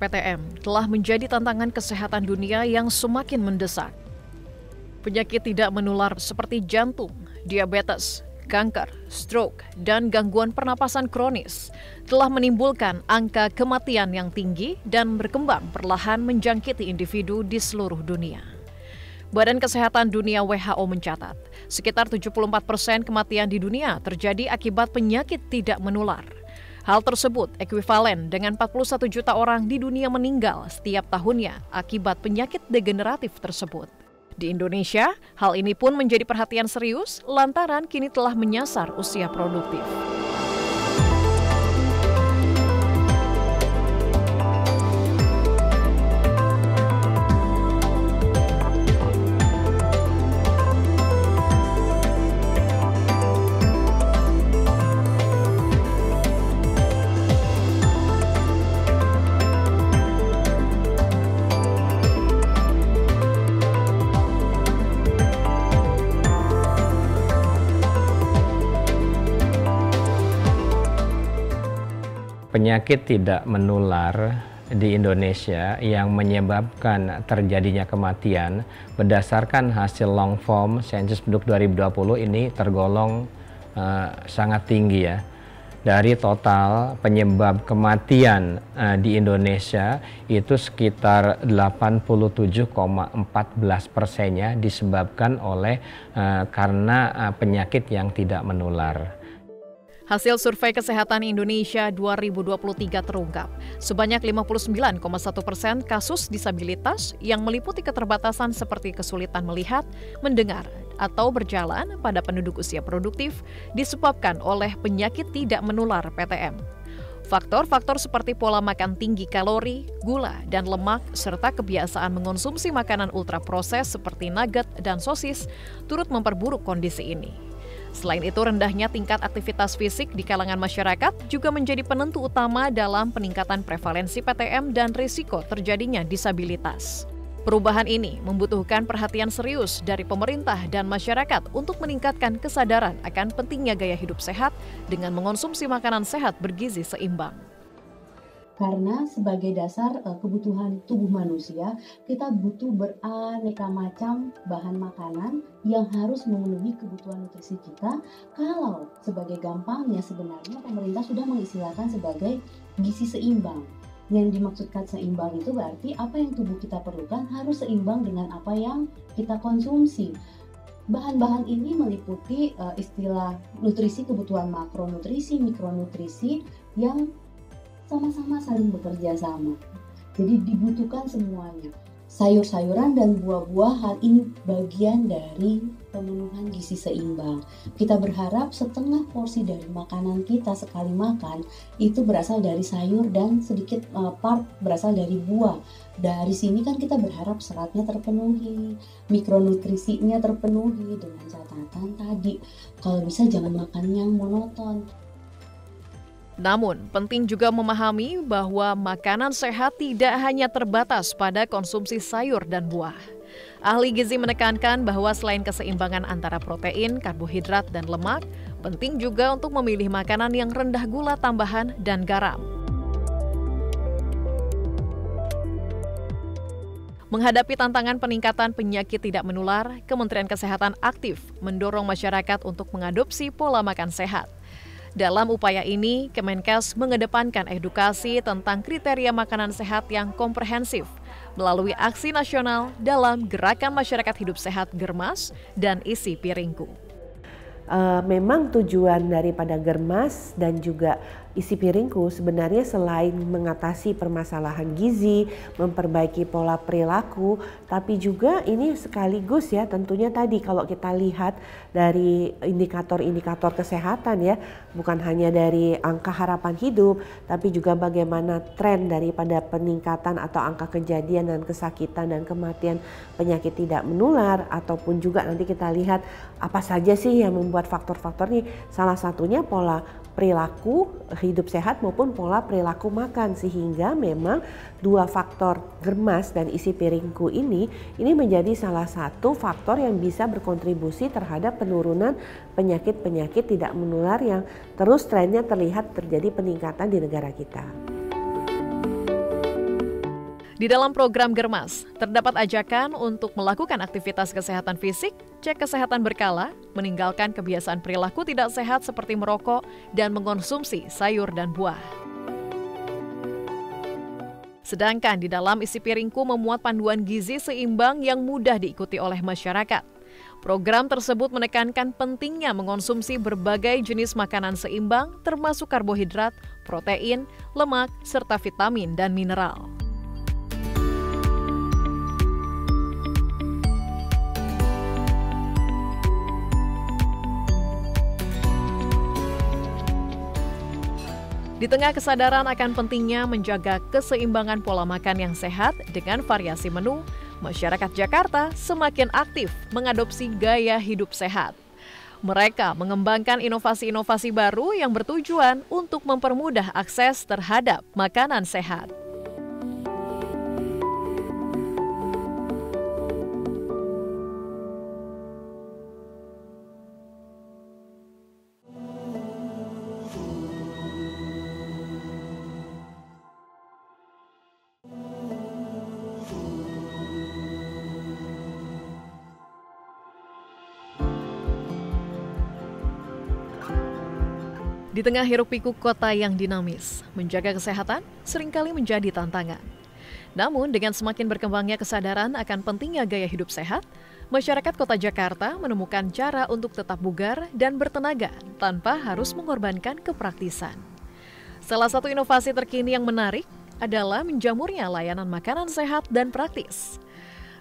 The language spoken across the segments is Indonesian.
PTM telah menjadi tantangan kesehatan dunia yang semakin mendesak. Penyakit tidak menular seperti jantung, diabetes, kanker, stroke, dan gangguan pernapasan kronis telah menimbulkan angka kematian yang tinggi dan berkembang perlahan menjangkiti individu di seluruh dunia. Badan Kesehatan Dunia WHO mencatat, sekitar 74% kematian di dunia terjadi akibat penyakit tidak menular. Hal tersebut ekuivalen dengan 41 juta orang di dunia meninggal setiap tahunnya akibat penyakit degeneratif tersebut. Di Indonesia, hal ini pun menjadi perhatian serius lantaran kini telah menyasar usia produktif. Penyakit tidak menular di Indonesia yang menyebabkan terjadinya kematian berdasarkan hasil long form sensus penduduk 2020 ini tergolong sangat tinggi ya. Dari total penyebab kematian di Indonesia itu sekitar 87,14%-nya disebabkan oleh karena penyakit yang tidak menular. Hasil Survei Kesehatan Indonesia 2023 terungkap, sebanyak 59,1% kasus disabilitas yang meliputi keterbatasan seperti kesulitan melihat, mendengar, atau berjalan pada penduduk usia produktif disebabkan oleh penyakit tidak menular PTM. Faktor-faktor seperti pola makan tinggi kalori, gula, dan lemak, serta kebiasaan mengonsumsi makanan ultraproses seperti nugget dan sosis turut memperburuk kondisi ini. Selain itu, rendahnya tingkat aktivitas fisik di kalangan masyarakat juga menjadi penentu utama dalam peningkatan prevalensi PTM dan risiko terjadinya disabilitas. Perubahan ini membutuhkan perhatian serius dari pemerintah dan masyarakat untuk meningkatkan kesadaran akan pentingnya gaya hidup sehat dengan mengonsumsi makanan sehat bergizi seimbang. Karena sebagai dasar kebutuhan tubuh manusia, kita butuh beraneka macam bahan makanan yang harus memenuhi kebutuhan nutrisi kita. Kalau sebagai gampangnya sebenarnya pemerintah sudah mengistilahkan sebagai gizi seimbang. Yang dimaksudkan seimbang itu berarti apa yang tubuh kita perlukan harus seimbang dengan apa yang kita konsumsi. Bahan-bahan ini meliputi istilah nutrisi kebutuhan makronutrisi, mikronutrisi yang sama-sama saling bekerja sama. Jadi dibutuhkan semuanya. Sayur-sayuran dan buah-buah hal ini bagian dari pemenuhan gizi seimbang. Kita berharap setengah porsi dari makanan kita sekali makan itu berasal dari sayur dan sedikit part berasal dari buah. Dari sini kan kita berharap seratnya terpenuhi, mikronutrisinya terpenuhi dengan catatan tadi. Kalau bisa jangan makan yang monoton. Namun, penting juga memahami bahwa makanan sehat tidak hanya terbatas pada konsumsi sayur dan buah. Ahli gizi menekankan bahwa selain keseimbangan antara protein, karbohidrat, dan lemak, penting juga untuk memilih makanan yang rendah gula tambahan dan garam. Menghadapi tantangan peningkatan penyakit tidak menular, Kementerian Kesehatan aktif mendorong masyarakat untuk mengadopsi pola makan sehat. Dalam upaya ini, Kemenkes mengedepankan edukasi tentang kriteria makanan sehat yang komprehensif melalui aksi nasional dalam Gerakan Masyarakat Hidup Sehat Germas dan Isi Piringku. Memang tujuan daripada Germas dan juga Isi Piringku sebenarnya selain mengatasi permasalahan gizi, memperbaiki pola perilaku, tapi juga ini sekaligus ya tentunya tadi kalau kita lihat dari indikator-indikator kesehatan ya, bukan hanya dari angka harapan hidup, tapi juga bagaimana tren daripada peningkatan atau angka kejadian dan kesakitan dan kematian penyakit tidak menular, ataupun juga nanti kita lihat apa saja sih yang membuat faktor-faktor ini, salah satunya pola perilaku hidup sehat maupun pola perilaku makan, sehingga memang dua faktor Germas dan Isi Piringku ini menjadi salah satu faktor yang bisa berkontribusi terhadap penurunan penyakit-penyakit tidak menular yang terus trennya terlihat terjadi peningkatan di negara kita. Di dalam program Germas, terdapat ajakan untuk melakukan aktivitas kesehatan fisik, cek kesehatan berkala, meninggalkan kebiasaan perilaku tidak sehat seperti merokok, dan mengonsumsi sayur dan buah. Sedangkan di dalam isi piringku memuat panduan gizi seimbang yang mudah diikuti oleh masyarakat. Program tersebut menekankan pentingnya mengonsumsi berbagai jenis makanan seimbang, termasuk karbohidrat, protein, lemak, serta vitamin dan mineral. Di tengah kesadaran akan pentingnya menjaga keseimbangan pola makan yang sehat dengan variasi menu, masyarakat Jakarta semakin aktif mengadopsi gaya hidup sehat. Mereka mengembangkan inovasi-inovasi baru yang bertujuan untuk mempermudah akses terhadap makanan sehat. Di tengah hiruk-pikuk kota yang dinamis, menjaga kesehatan seringkali menjadi tantangan. Namun, dengan semakin berkembangnya kesadaran akan pentingnya gaya hidup sehat, masyarakat kota Jakarta menemukan cara untuk tetap bugar dan bertenaga tanpa harus mengorbankan kepraktisan. Salah satu inovasi terkini yang menarik adalah menjamurnya layanan makanan sehat dan praktis.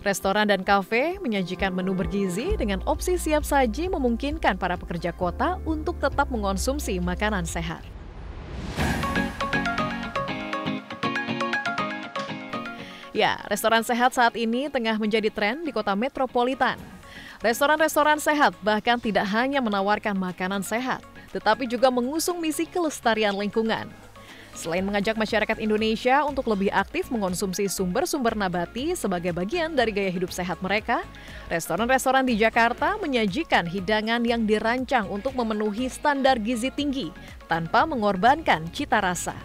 Restoran dan kafe menyajikan menu bergizi dengan opsi siap saji memungkinkan para pekerja kota untuk tetap mengonsumsi makanan sehat. Ya, restoran sehat saat ini tengah menjadi tren di kota metropolitan. Restoran-restoran sehat bahkan tidak hanya menawarkan makanan sehat, tetapi juga mengusung misi kelestarian lingkungan. Selain mengajak masyarakat Indonesia untuk lebih aktif mengonsumsi sumber-sumber nabati sebagai bagian dari gaya hidup sehat mereka, restoran-restoran di Jakarta menyajikan hidangan yang dirancang untuk memenuhi standar gizi tinggi tanpa mengorbankan cita rasa.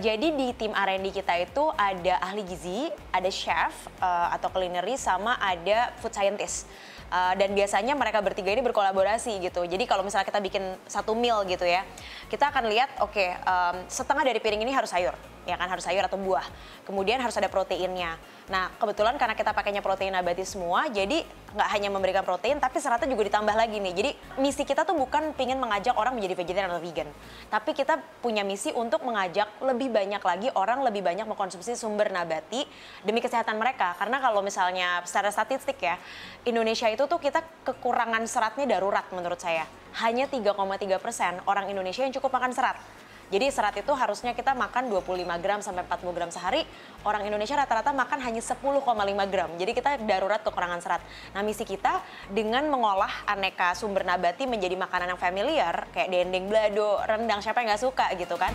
Jadi di tim R&D kita itu ada ahli gizi, ada chef atau culinary, sama ada food scientist. Dan biasanya mereka bertiga ini berkolaborasi gitu. Jadi kalau misalnya kita bikin satu meal gitu ya, kita akan lihat setengah dari piring ini harus sayur, ya kan, harus sayur atau buah. Kemudian harus ada proteinnya. Nah, kebetulan karena kita pakainya protein nabati semua, jadi nggak hanya memberikan protein, tapi seratnya juga ditambah lagi nih. Jadi misi kita tuh bukan pingin mengajak orang menjadi vegetarian atau vegan, tapi kita punya misi untuk mengajak lebih banyak lagi orang lebih banyak mengkonsumsi sumber nabati demi kesehatan mereka. Karena kalau misalnya secara statistik ya, Indonesia itu tuh kita kekurangan seratnya darurat menurut saya. Hanya 3,3% orang Indonesia yang cukup makan serat. Jadi serat itu harusnya kita makan 25 gram sampai 40 gram sehari. Orang Indonesia rata-rata makan hanya 10,5 gram. Jadi kita darurat kekurangan serat. Nah, misi kita dengan mengolah aneka sumber nabati menjadi makanan yang familiar, kayak dendeng balado, rendang, siapa yang nggak suka gitu kan.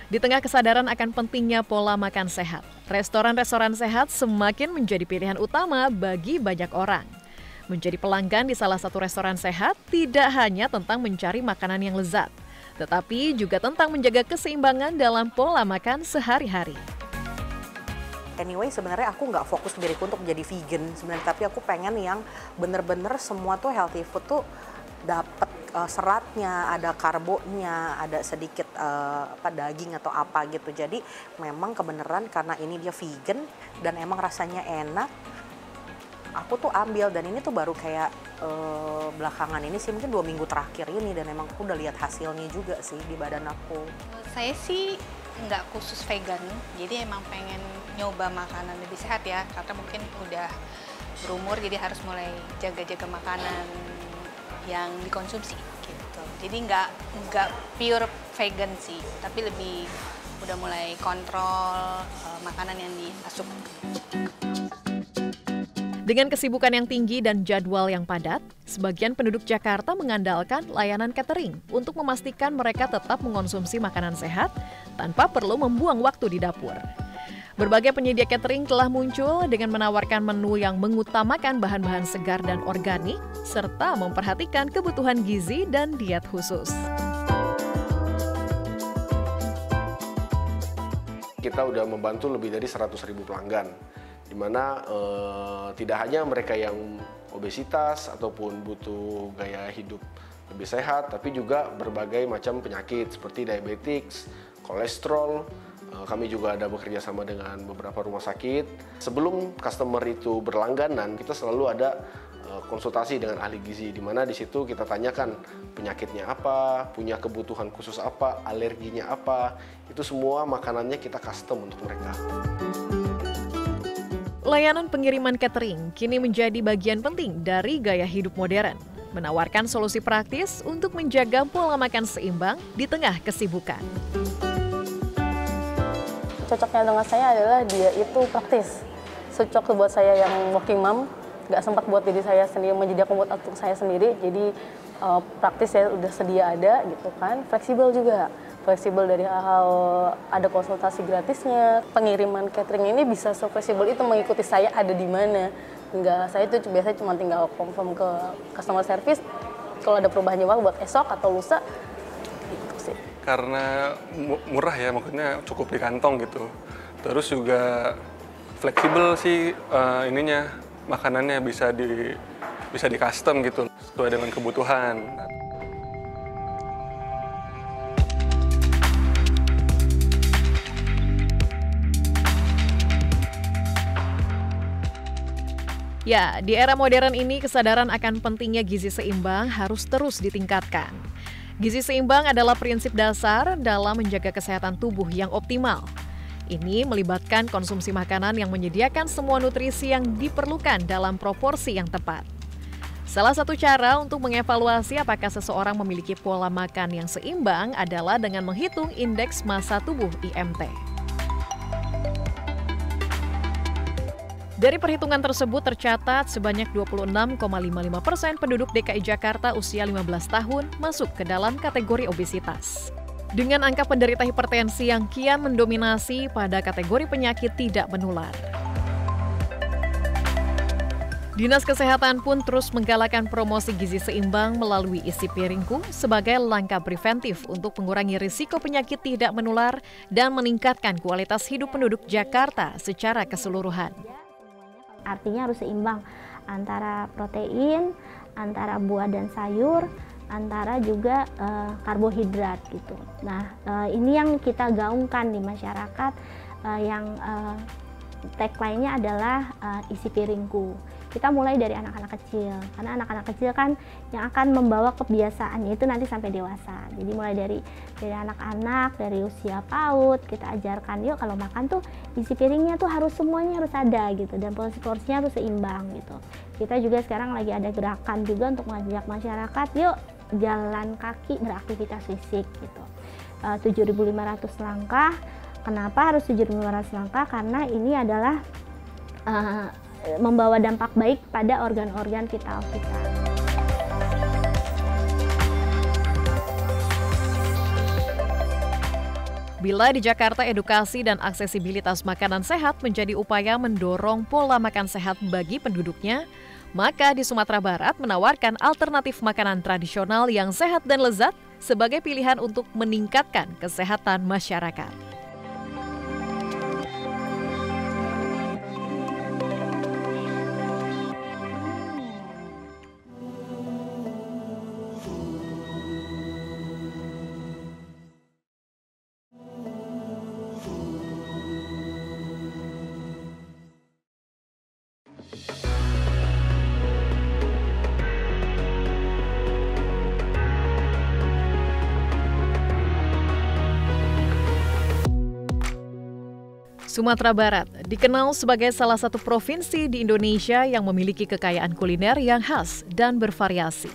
Di tengah kesadaran akan pentingnya pola makan sehat, restoran-restoran sehat semakin menjadi pilihan utama bagi banyak orang. Menjadi pelanggan di salah satu restoran sehat tidak hanya tentang mencari makanan yang lezat, tetapi juga tentang menjaga keseimbangan dalam pola makan sehari-hari. Anyway, sebenarnya aku nggak fokus diriku untuk menjadi vegan sebenarnya, tapi aku pengen yang bener-bener semua tuh healthy food tuh dapat seratnya, ada karbonya, ada sedikit daging atau apa gitu. Jadi memang kebenaran karena ini dia vegan dan emang rasanya enak, aku tuh ambil. Dan ini tuh baru kayak belakangan ini sih, mungkin 2 minggu terakhir ini, dan emang aku udah lihat hasilnya juga sih di badan aku. Saya sih nggak khusus vegan, jadi emang pengen nyoba makanan lebih sehat ya, karena mungkin udah berumur jadi harus mulai jaga-jaga makanan yang dikonsumsi gitu. Jadi nggak pure vegan sih, tapi lebih udah mulai kontrol makanan yang diasup. Dengan kesibukan yang tinggi dan jadwal yang padat, sebagian penduduk Jakarta mengandalkan layanan catering untuk memastikan mereka tetap mengonsumsi makanan sehat tanpa perlu membuang waktu di dapur. Berbagai penyedia catering telah muncul dengan menawarkan menu yang mengutamakan bahan-bahan segar dan organik, serta memperhatikan kebutuhan gizi dan diet khusus. Kita udah membantu lebih dari 100.000 pelanggan, di mana tidak hanya mereka yang obesitas ataupun butuh gaya hidup lebih sehat, tapi juga berbagai macam penyakit seperti diabetes, kolesterol. Kami juga ada bekerja sama dengan beberapa rumah sakit. Sebelum customer itu berlangganan, kita selalu ada konsultasi dengan ahli gizi, di mana di situ kita tanyakan penyakitnya apa, punya kebutuhan khusus apa, alerginya apa. Itu semua makanannya kita custom untuk mereka. Layanan pengiriman catering kini menjadi bagian penting dari gaya hidup modern, menawarkan solusi praktis untuk menjaga pola makan seimbang di tengah kesibukan. Cocoknya dengan saya adalah dia itu praktis. Cocok buat saya yang working mom, nggak sempat buat diri saya sendiri, menyediakan buat untuk saya sendiri. Jadi praktis ya udah sedia ada gitu kan. Fleksibel juga. Fleksibel dari hal ada konsultasi gratisnya. Pengiriman catering ini bisa se-fleksibel itu mengikuti saya ada di mana. Enggak, saya itu biasanya cuma tinggal confirm ke customer service. Kalau ada perubahan jadwal buat esok atau lusa, gitu sih. Karena murah ya, maksudnya cukup di kantong gitu. Terus juga fleksibel sih ininya, makanannya bisa di custom gitu sesuai dengan kebutuhan. Ya, di era modern ini kesadaran akan pentingnya gizi seimbang harus terus ditingkatkan. Gizi seimbang adalah prinsip dasar dalam menjaga kesehatan tubuh yang optimal. Ini melibatkan konsumsi makanan yang menyediakan semua nutrisi yang diperlukan dalam proporsi yang tepat. Salah satu cara untuk mengevaluasi apakah seseorang memiliki pola makan yang seimbang adalah dengan menghitung indeks massa tubuh IMT. Dari perhitungan tersebut tercatat sebanyak 26,55% penduduk DKI Jakarta usia 15 tahun masuk ke dalam kategori obesitas. Dengan angka penderita hipertensi yang kian mendominasi pada kategori penyakit tidak menular. Dinas Kesehatan pun terus menggalakkan promosi gizi seimbang melalui Isi Piringku sebagai langkah preventif untuk mengurangi risiko penyakit tidak menular dan meningkatkan kualitas hidup penduduk Jakarta secara keseluruhan. Artinya harus seimbang antara protein, antara buah dan sayur, antara juga karbohidrat gitu. Nah, ini yang kita gaungkan di masyarakat, yang tagline-nya adalah Isi Piringku. Kita mulai dari anak-anak kecil, karena anak-anak kecil kan yang akan membawa kebiasaannya itu nanti sampai dewasa. Jadi mulai dari anak-anak, dari usia PAUD, kita ajarkan yuk kalau makan tuh isi piringnya tuh harus semuanya harus ada gitu, dan porsi-porsinya harus seimbang gitu. Kita juga sekarang lagi ada gerakan juga untuk mengajak masyarakat yuk jalan kaki beraktivitas fisik gitu. 7.500 langkah. Kenapa harus 7.500 langkah? Karena ini adalah membawa dampak baik pada organ-organ vital kita. Bila di Jakarta edukasi dan aksesibilitas makanan sehat menjadi upaya mendorong pola makan sehat bagi penduduknya, maka di Sumatera Barat menawarkan alternatif makanan tradisional yang sehat dan lezat sebagai pilihan untuk meningkatkan kesehatan masyarakat. Sumatera Barat dikenal sebagai salah satu provinsi di Indonesia yang memiliki kekayaan kuliner yang khas dan bervariasi.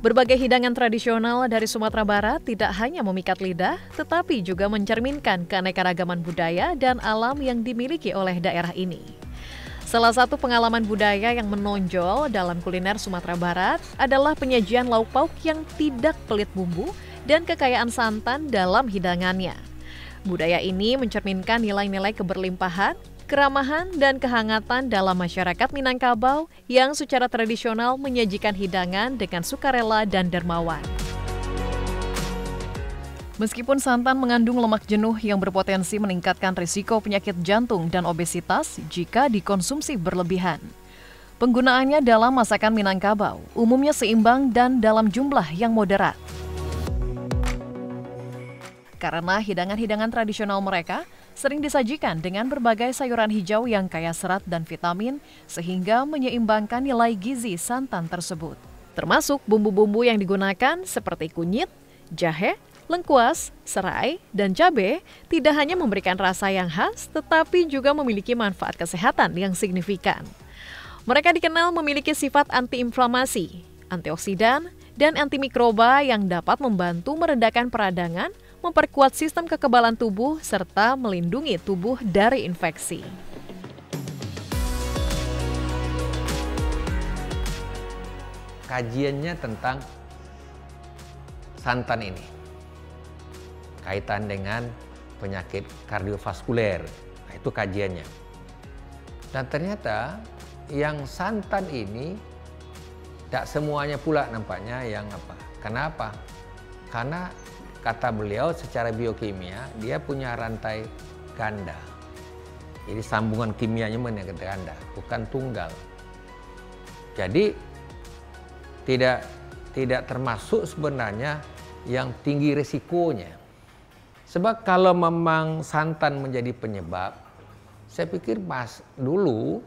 Berbagai hidangan tradisional dari Sumatera Barat tidak hanya memikat lidah, tetapi juga mencerminkan keanekaragaman budaya dan alam yang dimiliki oleh daerah ini. Salah satu pengalaman budaya yang menonjol dalam kuliner Sumatera Barat adalah penyajian lauk pauk yang tidak pelit bumbu dan kekayaan santan dalam hidangannya. Budaya ini mencerminkan nilai-nilai keberlimpahan, keramahan, dan kehangatan dalam masyarakat Minangkabau yang secara tradisional menyajikan hidangan dengan sukarela dan dermawan. Meskipun santan mengandung lemak jenuh yang berpotensi meningkatkan risiko penyakit jantung dan obesitas jika dikonsumsi berlebihan, penggunaannya dalam masakan Minangkabau umumnya seimbang dan dalam jumlah yang moderat. Karena hidangan-hidangan tradisional mereka sering disajikan dengan berbagai sayuran hijau yang kaya serat dan vitamin sehingga menyeimbangkan nilai gizi santan tersebut. Termasuk bumbu-bumbu yang digunakan seperti kunyit, jahe, lengkuas, serai, dan cabai tidak hanya memberikan rasa yang khas tetapi juga memiliki manfaat kesehatan yang signifikan. Mereka dikenal memiliki sifat antiinflamasi, antioksidan, dan antimikroba yang dapat membantu meredakan peradangan, memperkuat sistem kekebalan tubuh, serta melindungi tubuh dari infeksi. Kajiannya tentang santan ini, kaitan dengan penyakit kardiovaskuler, nah itu kajiannya. Dan ternyata yang santan ini tidak semuanya pula nampaknya yang apa. Kenapa? Karena kata beliau secara biokimia dia punya rantai ganda. Jadi sambungan kimianya menjadi ganda, bukan tunggal. Jadi tidak termasuk sebenarnya yang tinggi risikonya. Sebab kalau memang santan menjadi penyebab, saya pikir dulu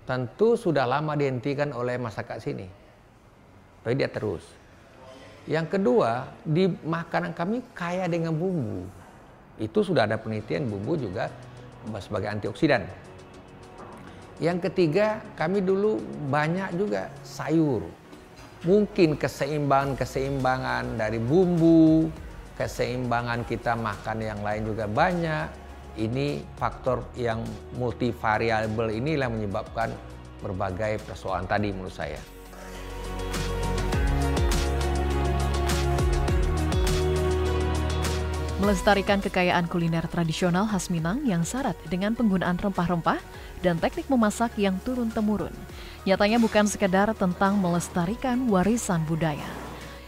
tentu sudah lama dihentikan oleh masyarakat sini. Tapi dia terus. Yang kedua, di makanan kami kaya dengan bumbu. Itu sudah ada penelitian bumbu juga sebagai antioksidan. Yang ketiga, kami dulu banyak juga sayur. Mungkin keseimbangan dari bumbu, keseimbangan kita makan yang lain juga banyak. Ini faktor yang multivariabel inilah menyebabkan berbagai persoalan tadi menurut saya. Melestarikan kekayaan kuliner tradisional khas Minang yang syarat dengan penggunaan rempah-rempah dan teknik memasak yang turun-temurun. Nyatanya bukan sekedar tentang melestarikan warisan budaya,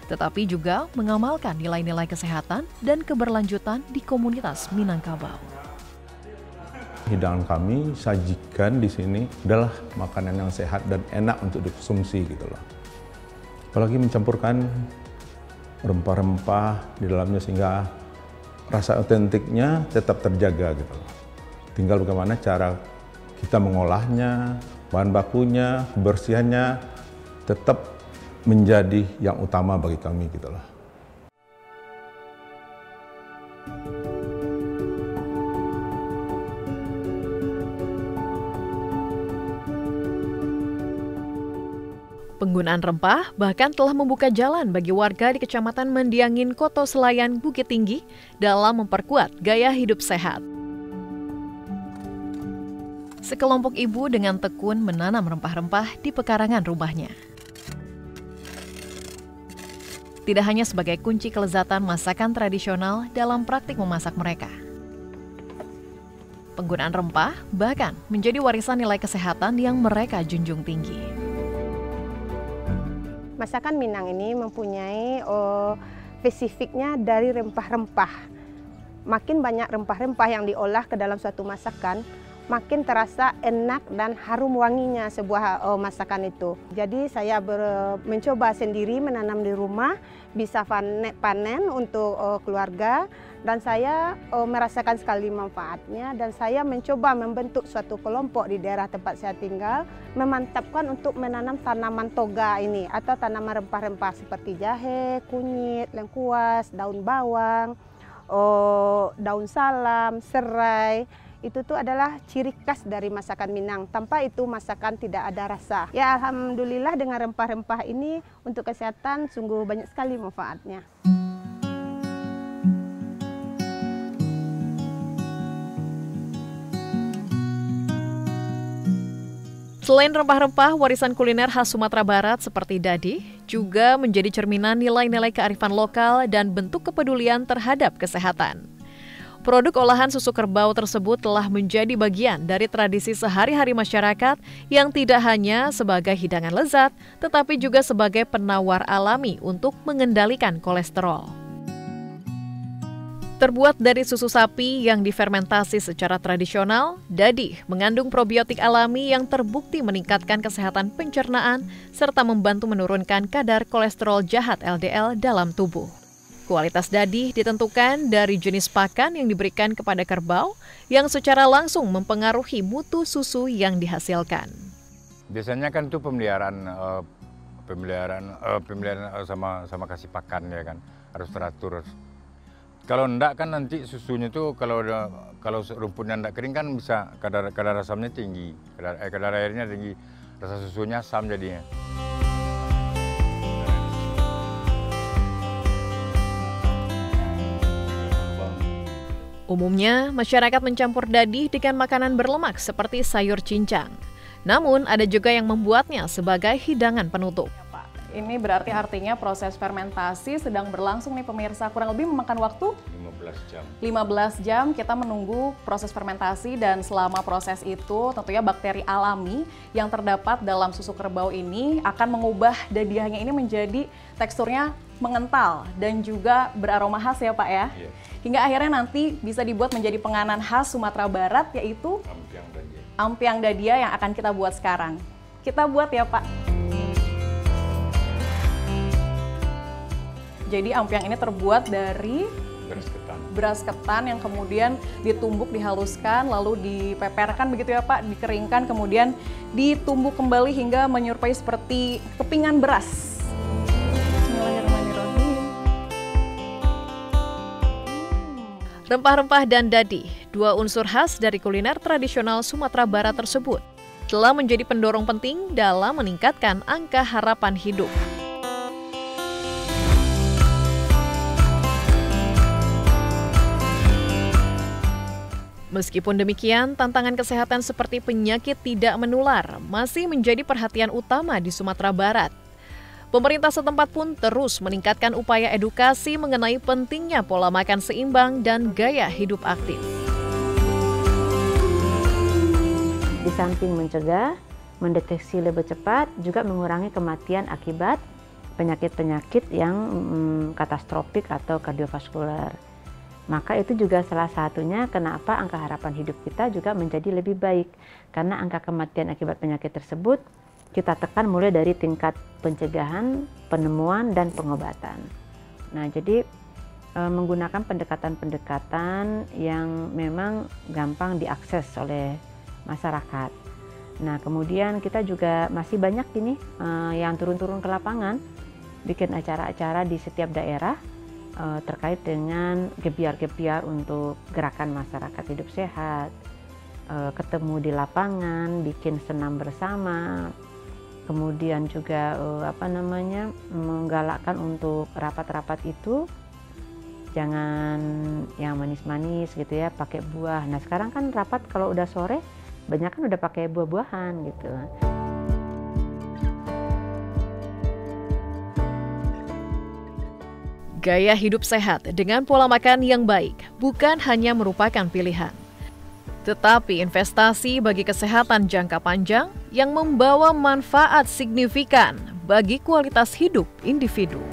tetapi juga mengamalkan nilai-nilai kesehatan dan keberlanjutan di komunitas Minangkabau. Hidangan kami sajikan di sini adalah makanan yang sehat dan enak untuk dikonsumsi gitu loh. Apalagi mencampurkan rempah-rempah di dalamnya sehingga rasa otentiknya tetap terjaga gitu loh. Tinggal bagaimana cara kita mengolahnya, bahan bakunya, kebersihannya tetap menjadi yang utama bagi kami gitu loh. Penggunaan rempah bahkan telah membuka jalan bagi warga di Kecamatan Mendiangin, Koto Selayan, Bukit Tinggi dalam memperkuat gaya hidup sehat. Sekelompok ibu dengan tekun menanam rempah-rempah di pekarangan rumahnya. Tidak hanya sebagai kunci kelezatan masakan tradisional dalam praktik memasak mereka. Penggunaan rempah bahkan menjadi warisan nilai kesehatan yang mereka junjung tinggi. Masakan Minang ini mempunyai spesifiknya dari rempah-rempah. Makin banyak rempah-rempah yang diolah ke dalam suatu masakan, makin terasa enak dan harum wanginya sebuah masakan itu. Jadi saya mencoba sendiri menanam di rumah, bisa panen untuk keluarga, dan saya merasakan sekali manfaatnya, dan saya mencoba membentuk suatu kelompok di daerah tempat saya tinggal, memantapkan untuk menanam tanaman toga ini atau tanaman rempah-rempah seperti jahe, kunyit, lengkuas, daun bawang, daun salam, serai. Itu tuh adalah ciri khas dari masakan Minang. Tanpa itu masakan tidak ada rasa. Ya alhamdulillah dengan rempah-rempah ini untuk kesehatan sungguh banyak sekali manfaatnya. Selain rempah-rempah, warisan kuliner khas Sumatera Barat seperti dadi juga menjadi cerminan nilai-nilai kearifan lokal dan bentuk kepedulian terhadap kesehatan. Produk olahan susu kerbau tersebut telah menjadi bagian dari tradisi sehari-hari masyarakat yang tidak hanya sebagai hidangan lezat, tetapi juga sebagai penawar alami untuk mengendalikan kolesterol. Terbuat dari susu sapi yang difermentasi secara tradisional, dadih mengandung probiotik alami yang terbukti meningkatkan kesehatan pencernaan serta membantu menurunkan kadar kolesterol jahat LDL dalam tubuh. Kualitas dadih ditentukan dari jenis pakan yang diberikan kepada kerbau yang secara langsung mempengaruhi mutu susu yang dihasilkan. Biasanya kan itu pemeliharaan sama kasih pakan ya kan, harus teratur. Kalau enggak kan nanti susunya tuh kalau rumputnya enggak kering kan bisa kadar asamnya tinggi, kadar airnya tinggi, rasa susunya asam jadinya. Umumnya, masyarakat mencampur dadih dengan makanan berlemak seperti sayur cincang. Namun, ada juga yang membuatnya sebagai hidangan penutup. Ini berarti artinya proses fermentasi sedang berlangsung nih pemirsa, kurang lebih memakan waktu 15 jam. 15 jam kita menunggu proses fermentasi, dan selama proses itu tentunya bakteri alami yang terdapat dalam susu kerbau ini akan mengubah dadihnya ini menjadi teksturnya mengental dan juga beraroma khas ya Pak ya. Iya. Hingga akhirnya nanti bisa dibuat menjadi penganan khas Sumatera Barat, yaitu ampiang dadia yang akan kita buat sekarang. Kita buat ya Pak. Jadi ampiang ini terbuat dari beras ketan yang kemudian ditumbuk, dihaluskan, lalu dipeperkan begitu ya Pak, dikeringkan, kemudian ditumbuk kembali hingga menyerupai seperti kepingan beras. Bismillahirrahmanirrahim. Rempah-rempah dan dadih, dua unsur khas dari kuliner tradisional Sumatera Barat tersebut, telah menjadi pendorong penting dalam meningkatkan angka harapan hidup. Meskipun demikian, tantangan kesehatan seperti penyakit tidak menular masih menjadi perhatian utama di Sumatera Barat. Pemerintah setempat pun terus meningkatkan upaya edukasi mengenai pentingnya pola makan seimbang dan gaya hidup aktif. Di samping mencegah, mendeteksi lebih cepat, juga mengurangi kematian akibat penyakit-penyakit yang katastrofik atau kardiovaskular. Maka itu juga salah satunya kenapa angka harapan hidup kita juga menjadi lebih baik. Karena angka kematian akibat penyakit tersebut kita tekan mulai dari tingkat pencegahan, penemuan, dan pengobatan. Nah, jadi menggunakan pendekatan-pendekatan yang memang gampang diakses oleh masyarakat. Nah, kemudian kita juga masih banyak ini yang turun-turun ke lapangan, bikin acara-acara di setiap daerah terkait dengan gebiar-gebiar untuk gerakan masyarakat hidup sehat, ketemu di lapangan, bikin senam bersama, kemudian juga menggalakkan untuk rapat-rapat itu jangan yang manis-manis gitu ya, pakai buah. Nah sekarang kan rapat kalau udah sore banyak kan udah pakai buah-buahan gitu. Gaya hidup sehat dengan pola makan yang baik bukan hanya merupakan pilihan, tetapi investasi bagi kesehatan jangka panjang yang membawa manfaat signifikan bagi kualitas hidup individu.